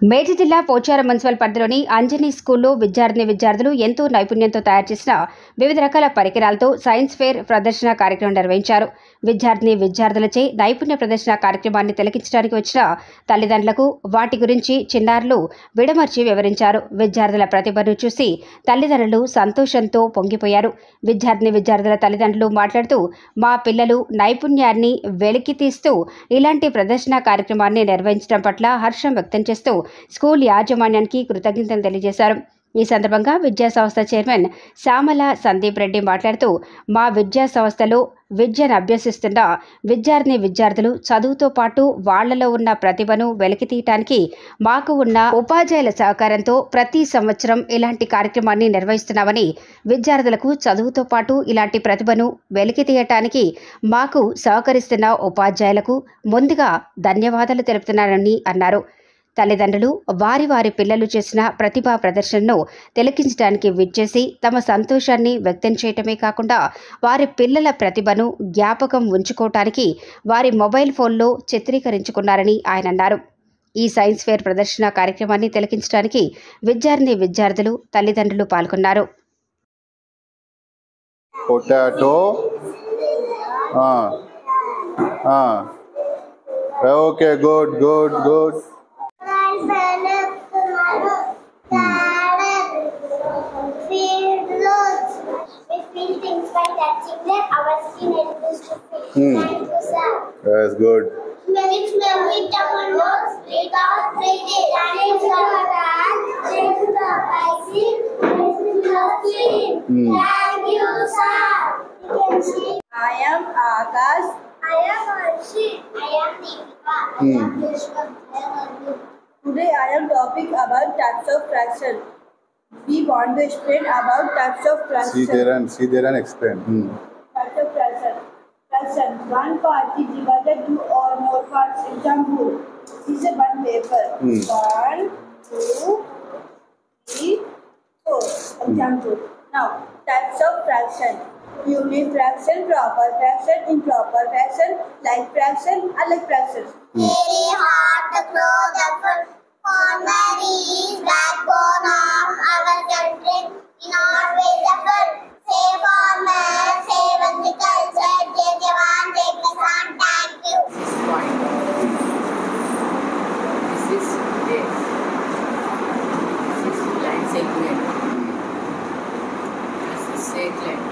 మేడ్చల్ జిల్లా పోచారం మున్సిపల్ పరిధిలోని అంజనీ స్కూల్లో విద్యార్థులు ఎంతో నైపుణ్యంతో తయారు చేసిన వివిధ రకాల పరికరాలతో సైన్స్ ఫేర్ ప్రదర్శన కార్యక్రమం నిర్వహించారు. విద్యార్థులచే నైపుణ్య ప్రదర్శన కార్యక్రమాన్ని తిలకించడానికి వచ్చిన తల్లిదండ్రులకు వాటి గురించి చిన్నారులు విడమర్చి వివరించారు. విద్యార్థుల ప్రతిభను చూసి తల్లిదండ్రులు సంతోషంతో పొంగిపోయారు. విద్యార్థుల తల్లిదండ్రులు మాట్లాడుతూ, మా పిల్లలు నైపుణ్యాన్ని వెలికి తీస్తూ ఇలాంటి ప్రదర్శన కార్యక్రమాన్ని నిర్వహించడం పట్ల హర్షం వ్యక్తం చేస్తూ స్కూల్ యాజమాన్యానికి కృతజ్ఞతలు తెలియజేశారు. ఈ సందర్భంగా విద్యా సంస్థ చైర్మన్ సామల సందీప్ రెడ్డి మాట్లాడుతూ, మా విద్యా సంస్థలో విద్యను అభ్యసిస్తున్న విద్యార్థులు చదువుతో పాటు వాళ్లలో ఉన్న ప్రతిభను వెలికితీయటానికి మాకు ఉన్న ఉపాధ్యాయుల సహకారంతో ప్రతి సంవత్సరం ఇలాంటి కార్యక్రమాన్ని నిర్వహిస్తున్నామని, విద్యార్థులకు చదువుతో పాటు ఇలాంటి ప్రతిభను వెలికితీయటానికి మాకు సహకరిస్తున్న ఉపాధ్యాయులకు ముందుగా ధన్యవాదాలు తెలుపుతున్నానని అన్నారు. తల్లిదండ్రులు వారి పిల్లలు చేసిన ప్రతిభా ప్రదర్శనను తిలకించడానికి విచ్చేసి తమ సంతోషాన్ని వ్యక్తం చేయటమే కాకుండా వారి పిల్లల ప్రతిభను జ్ఞాపకం ఉంచుకోవటానికి వారి మొబైల్ ఫోన్లో చిత్రీకరించుకున్నారని ఆయన అన్నారు. ఈ సైన్స్ ఫేర్ ప్రదర్శన కార్యక్రమాన్ని తిలకించడానికి విద్యార్థులు తల్లిదండ్రులు పాల్గొన్నారు. Okay, good good good. That's good. Thank you, sir. I am Akash. I am Arshi. I am Deepika. Today I am talking about types of fraction. We want to explain about types of fraction. See there and explain. Types of fraction. Fraction. One part is divided to or more parts. Example. This is one paper. 1, 2, 3, 4. Example. Now, types of fraction. Unit fraction, proper fraction, improper fraction, like fraction, unlike fraction. Very hard to grow the food. Cornmeal is backbone of our country. In our way the food. Save farmers, save agriculture. Jai Jawan, Jai Kisan. Thank you. This is line segment. This is straight line.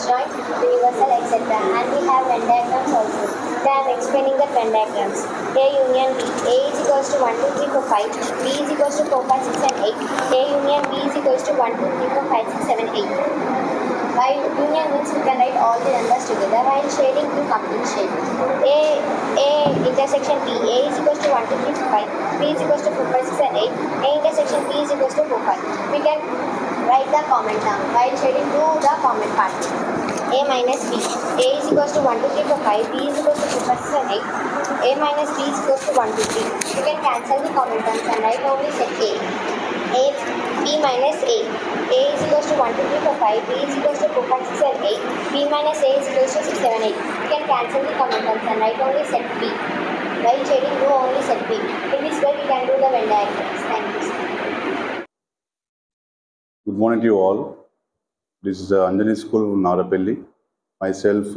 Joint, universal, etc. And we have Venn diagrams also. Then I am explaining the Venn diagrams. A union B. A is equals to 1, 2, 3, 4, 5. B is equals to 4, 5, 6 and 8. A union B is equals to 1, 2, 3, 4, 5, 6, 7, 8. While union means we can write all the numbers together. While shading to complete shade. A intersection B. A is equals to 1, 2, 3, 4, 5. B is equals to 4, 5, 6 and 8. A intersection B is equals to 4, 5. We can write the comment down while shading to the comment part. A minus B. A is equals to 1, 2, 3, 4, 5. B is equals to 4, 5, 6 and 8. A minus B is equals to 1, 2, 3. You can cancel the comment terms and write only set A. B minus A. A is equals to 1, 2, 3, 4, 5. B is equals to 4, 5, 6 and 8. B minus A is equals to 6, 7, 8. You can cancel the comment terms and write only set B. While shading do only set B. In this way we can do the Venn diagrams. Thank you. Good morning to you all. This is Anjani School, Narapelli. Myself,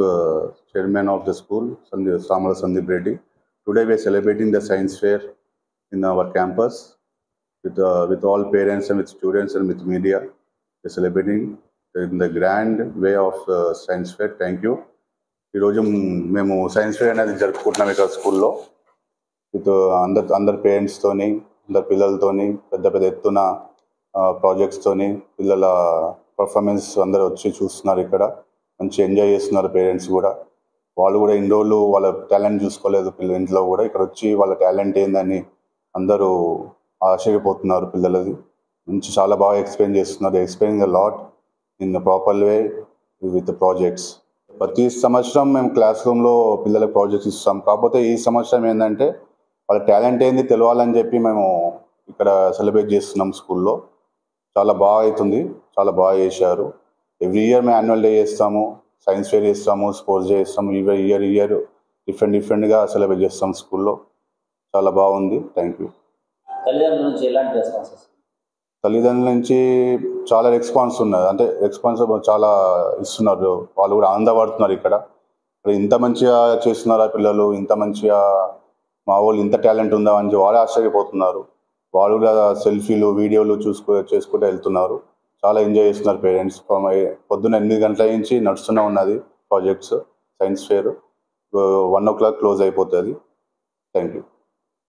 chairman of the school, Samala Sandeep Reddy. Today we are celebrating the science fair in our campus with all parents and with students and with media. We are celebrating in the grand way of science fair. Thank you. ఈరోజు మేము science fair అనేది జరుపుకుంటున్నాం ఇక్కడ స్కూల్లో with అందరు పేరెంట్స్తోని, అందరు పిల్లలతోని, పెద్ద ఎత్తున ప్రాజెక్ట్స్తోని పిల్లల పర్ఫార్మెన్స్ అందరూ వచ్చి చూస్తున్నారు. ఇక్కడ మంచి ఎంజాయ్ చేస్తున్నారు. పేరెంట్స్ కూడా వాళ్ళు కూడా ఇన్ని రోజులు వాళ్ళ టాలెంట్ చూసుకోలేదు. పిల్లల ఇంట్లో కూడా ఇక్కడ వచ్చి వాళ్ళ టాలెంట్ ఏందని అందరూ ఆశ్చర్యపోతున్నారు. పిల్లలది మంచి చాలా బాగా ఎక్స్ప్లెయిన్ చేస్తున్నారు. Explaining the lot in proper way with projects. ప్రతి సంవత్సరం మేము క్లాస్ రూమ్లో పిల్లలకు ప్రాజెక్ట్స్ ఇస్తాం. కాకపోతే ఈ సంవత్సరం ఏంటంటే వాళ్ళ టాలెంట్ ఏంది తెలియాలని చెప్పి మేము ఇక్కడ సెలబ్రేట్ చేస్తున్నాం స్కూల్లో. చాలా బాగా అవుతుంది, చాలా బాగా చేశారు. ఎవ్రీ ఇయర్ మేము యాన్యువల్ డే చేస్తాము, సైన్స్ ఫేర్ చేస్తాము, స్పోర్ట్స్ డే చేస్తాము. ఇయర్ డిఫరెంట్గా సెలబ్రేట్ చేస్తాం స్కూల్లో. చాలా బాగుంది. Thank you. తల్లిదండ్రుల నుంచి ఎలాంటి రెస్పాన్సెస్? తల్లిదండ్రుల నుంచి చాలా రెస్పాన్స్ ఉన్నది, అంటే రెస్పాన్స్ చాలా ఇస్తున్నారు. వాళ్ళు కూడా ఆనందపడుతున్నారు. ఇక్కడ ఇంత మంచిగా చేస్తున్నారా పిల్లలు, ఇంత మంచిగా మా వాళ్ళు ఇంత టాలెంట్ ఉందా అని వాళ్ళే ఆశ్చర్యపోతున్నారు. వాళ్ళు కూడా సెల్ఫీలు వీడియోలు చేసుకుంటూ వెళ్తున్నారు. చాలా ఎంజాయ్ చేస్తున్నారు పేరెంట్స్. పొద్దున్న 8 గంటల నుంచి నడుస్తూనే ఉన్నది projects. Science fair 1 o'clock close అయిపోతుంది. Thank you.